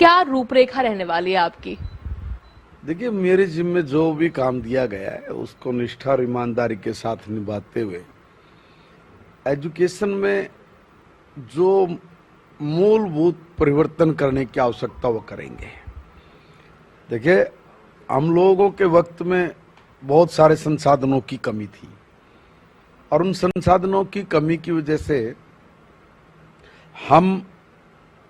क्या रूपरेखा रहने वाली है आपकी? देखिए, मेरे जिम्मे जो भी काम दिया गया है उसको निष्ठा और ईमानदारी के साथ निभाते हुए एजुकेशन में जो मूलभूत परिवर्तन करने की आवश्यकता वो करेंगे। देखिए, हम लोगों के वक्त में बहुत सारे संसाधनों की कमी थी और उन संसाधनों की कमी की वजह से हम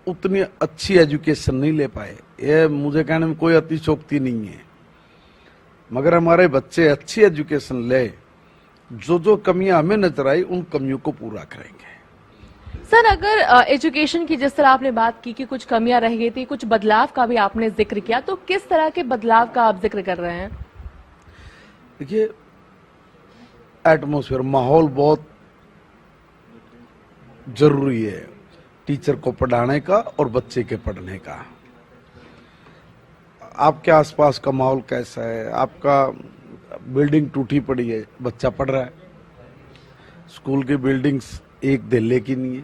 उतनी अच्छी एजुकेशन नहीं ले पाए। ये मुझे कहने में कोई अतिशयोक्ति नहीं है, मगर हमारे बच्चे अच्छी एजुकेशन ले, जो जो कमियां हमें नजर आई उन कमियों को पूरा करेंगे। सर, अगर एजुकेशन की जिस तरह आपने बात की कि कुछ कमियां रह गई थी, कुछ बदलाव का भी आपने जिक्र किया, तो किस तरह के बदलाव का आप जिक्र कर रहे हैं? देखिए, एटमॉस्फेयर, माहौल बहुत जरूरी है टीचर को पढ़ाने का और बच्चे के पढ़ने का। आपके आसपास का माहौल कैसा है? आपका बिल्डिंग टूटी पड़ी है, बच्चा पढ़ रहा है, स्कूल की बिल्डिंग्स एक दिल्ली की नहीं है,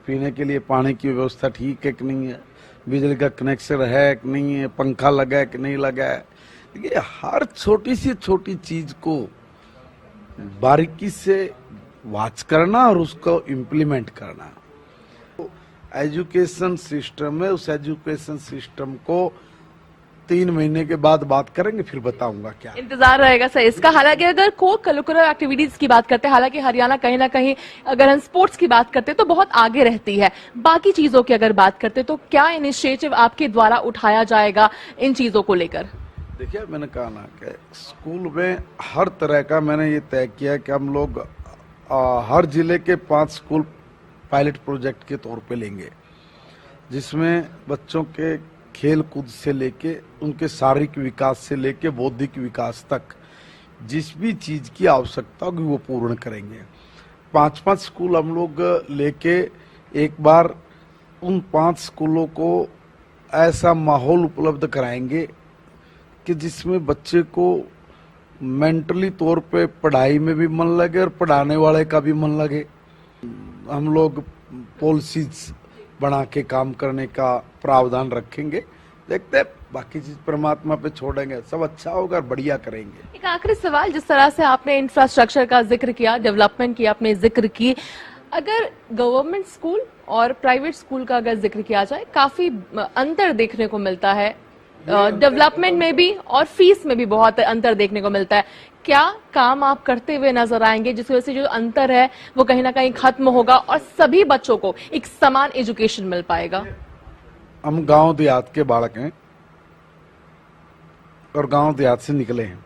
पीने के लिए पानी की व्यवस्था ठीक है कि नहीं है, बिजली का कनेक्शन है कि नहीं है, पंखा लगा है कि नहीं लगा है। देखिए, हर छोटी सी छोटी चीज को बारीकी से वॉच करना और उसको इम्प्लीमेंट करना। एजुकेशन सिस्टम है, उस एजुकेशन सिस्टम को 3 महीने के बाद बात करेंगे, फिर बताऊंगा क्या इंतजार रहेगा सर इसका। हालांकि अगर को करिकुलर एक्टिविटीज की बात करते हैं, हालांकि हरियाणा कहीं ना कहीं अगर हम स्पोर्ट्स की बात करते हैं तो बहुत आगे रहती है। बाकी चीजों की अगर बात करते हैं तो क्या इनिशिएटिव आपके द्वारा उठाया जाएगा इन चीजों को लेकर? देखिए, मैंने कहा ना कि स्कूल में हर तरह का मैंने ये तय किया कि हम लोग हर जिले के 5 स्कूल पायलट प्रोजेक्ट के तौर पे लेंगे, जिसमें बच्चों के खेल कूद से लेके उनके शारीरिक विकास से लेके बौद्धिक विकास तक जिस भी चीज की आवश्यकता होगी वो पूर्ण करेंगे। 5-5 स्कूल हम लोग लेके एक बार उन 5 स्कूलों को ऐसा माहौल उपलब्ध कराएंगे कि जिसमें बच्चे को मेंटली तौर पे पढ़ाई में भी मन लगे और पढ़ाने वाले का भी मन लगे। हम लोग पॉलिसीज बना के काम करने का प्रावधान रखेंगे। देखते हैं, बाकी चीज परमात्मा पे छोड़ेंगे, सब अच्छा होगा और बढ़िया करेंगे। एक आखिरी सवाल, जिस तरह से आपने इंफ्रास्ट्रक्चर का जिक्र किया, डेवलपमेंट की आपने जिक्र की, अगर गवर्नमेंट स्कूल और प्राइवेट स्कूल का अगर जिक्र किया जाए, काफी अंतर देखने को मिलता है, डेवलपमेंट में भी और फीस में भी बहुत अंतर देखने को मिलता है। क्या काम आप करते हुए नजर आएंगे जिसकी वजह से जो अंतर है वो कहीं ना कहीं खत्म होगा और सभी बच्चों को एक समान एजुकेशन मिल पाएगा? हम गांव देहात के बालक हैं और गांव देहात से निकले हैं।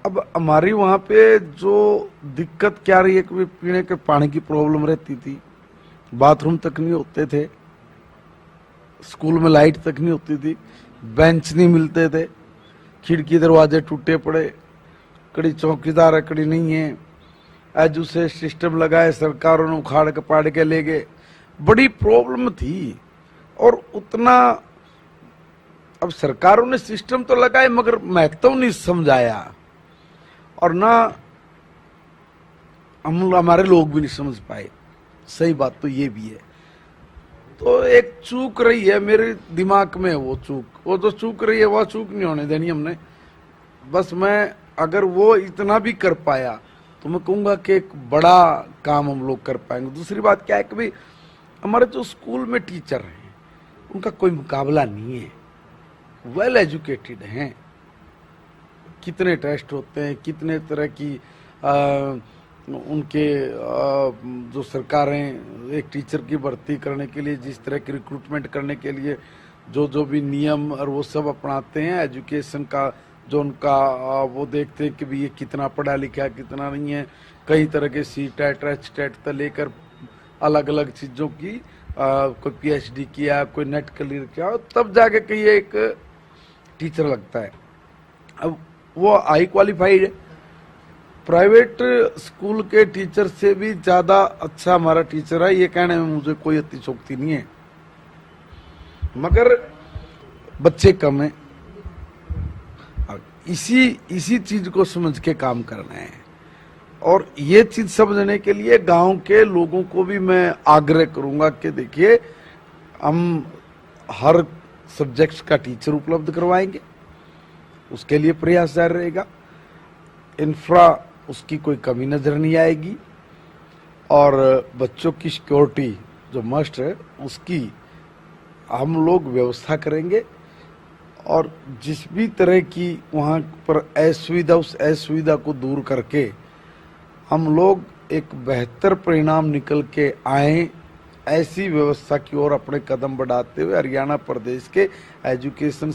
अब हमारी वहां पे जो दिक्कत क्या रही है कि पीने के पानी की प्रॉब्लम रहती थी, बाथरूम तक नहीं होते थे, स्कूल में लाइट तक नहीं होती थी, बेंच नहीं मिलते थे, खिड़की दरवाजे टूटे पड़े, कड़ी चौकीदार है कड़ी नहीं है, एजुसे सिस्टम लगाए सरकारों ने उखाड़ के पाड़ के ले गए, बड़ी प्रॉब्लम थी। और उतना अब सरकारों ने सिस्टम तो लगाए मगर महत्व नहीं समझाया और ना हमारे लोग भी नहीं समझ पाए। सही बात तो ये भी है। तो एक चूक रही है मेरे दिमाग में, वो जो चूक रही है वो चूक नहीं होने देनी हमने। बस मैं अगर वो इतना भी कर पाया तो मैं कहूंगा कि एक बड़ा काम हम लोग कर पाएंगे। दूसरी बात क्या है कि भाई हमारे जो स्कूल में टीचर हैं उनका कोई मुकाबला नहीं है, वेल एजुकेटेड हैं। कितने टेस्ट होते हैं, कितने तरह की उनके जो सरकारें एक टीचर की भर्ती करने के लिए जिस तरह की रिक्रूटमेंट करने के लिए जो भी नियम और वो सब अपनाते हैं, एजुकेशन का जो उनका वो देखते हैं कि भी ये कितना पढ़ा लिखा है कितना नहीं है। कई तरह के CTET HTET से लेकर अलग अलग चीज़ों की कोई PhD किया, कोई नेट क्लियर किया, तब जाके कहीं एक टीचर लगता है। अब वो हाई क्वालिफाइड है। प्राइवेट स्कूल के टीचर से भी ज्यादा अच्छा हमारा टीचर है, ये कहने में मुझे कोई अतिशयोक्ति नहीं है, मगर बच्चे कम हैं। इसी चीज को समझ के काम करना है और ये चीज समझने के लिए गांव के लोगों को भी मैं आग्रह करूंगा कि देखिए हम हर सब्जेक्ट्स का टीचर उपलब्ध करवाएंगे, उसके लिए प्रयास जारी रहेगा। इंफ्रा उसकी कोई कमी नजर नहीं आएगी और बच्चों की सिक्योरिटी जो मस्ट है उसकी हम लोग व्यवस्था करेंगे और जिस भी तरह की वहाँ पर असुविधा, उस असुविधा को दूर करके हम लोग एक बेहतर परिणाम निकल के आए, ऐसी व्यवस्था की ओर अपने कदम बढ़ाते हुए हरियाणा प्रदेश के एजुकेशन